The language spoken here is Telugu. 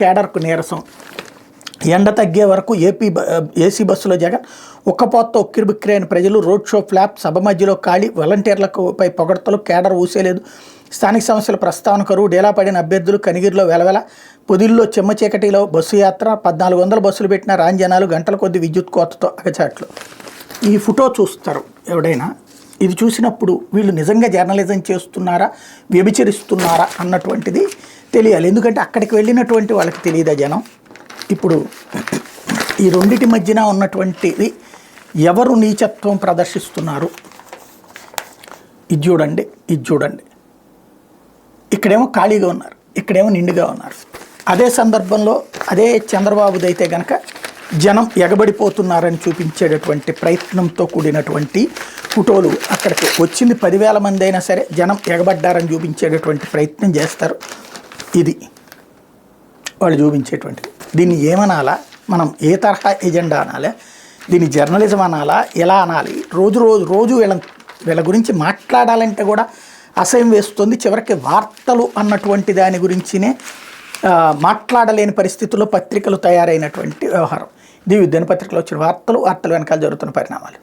కేడర్కు నీరసం. ఎండ తగ్గే వరకు ఏసీ బస్సులో జగన్, ఒక్కపోతతో ఉక్కిరిబిక్కిరి అయిన ప్రజలు, రోడ్ షో ఫ్లాప్, సభ మధ్యలో ఖాళీ, వాలంటీర్లపై పొగడ్తలు, కేడర్ ఊసేలేదు, స్థానిక సమస్యల ప్రస్తావన కరువు, డేలా పడిన అభ్యర్థులు, కనిగిరిలో వెలవెల, పొదిల్లో చెమ్మ చీకటిలో బస్సు యాత్ర, 1400 బస్సులు పెట్టిన రాంజనాలు, గంటల కొద్ది విద్యుత్ కోతతో అగచాట్లు. ఈ ఫోటో చూస్తారు ఎవడైనా, ఇది చూసినప్పుడు వీళ్ళు నిజంగా జర్నలిజం చేస్తున్నారా, వ్యభిచరిస్తున్నారా అన్నటువంటిది తెలియాలి. ఎందుకంటే అక్కడికి వెళ్ళినటువంటి వాళ్ళకి తెలియదా జనం. ఇప్పుడు ఈ రెండిటి మధ్యన ఉన్నటువంటిది ఎవరు నీచత్వం ప్రదర్శిస్తున్నారు, ఇది చూడండి, ఇది చూడండి. ఇక్కడేమో ఖాళీగా ఉన్నారు, ఇక్కడేమో నిండుగా ఉన్నారు. అదే సందర్భంలో అదే చంద్రబాబుది అయితే కనుక జనం ఎగబడిపోతున్నారని చూపించేటటువంటి ప్రయత్నంతో కూడినటువంటి ఫోటోలు. అక్కడికి వచ్చింది 10,000 మంది అయినా సరే జనం ఎగబడ్డారని చూపించేటటువంటి ప్రయత్నం చేస్తారు. ఇది వాళ్ళు చూపించేటువంటిది. దీన్ని ఏమనాలా, మనం ఏ తరహా ఎజెండా అనాలా, దీన్ని జర్నలిజం అనాలా, ఎలా అనాలి? రోజు వీళ్ళ గురించి మాట్లాడాలంటే కూడా అసహ్యం వేస్తుంది. చివరికి వార్తలు అన్నటువంటి దాని గురించినే మాట్లాడలేని పరిస్థితుల్లో పత్రికలు తయారైనటువంటి వ్యవహారం. ఇది దినపత్రికలో వచ్చిన వార్తలు వెనకాల జరుగుతున్న పరిణామాలు.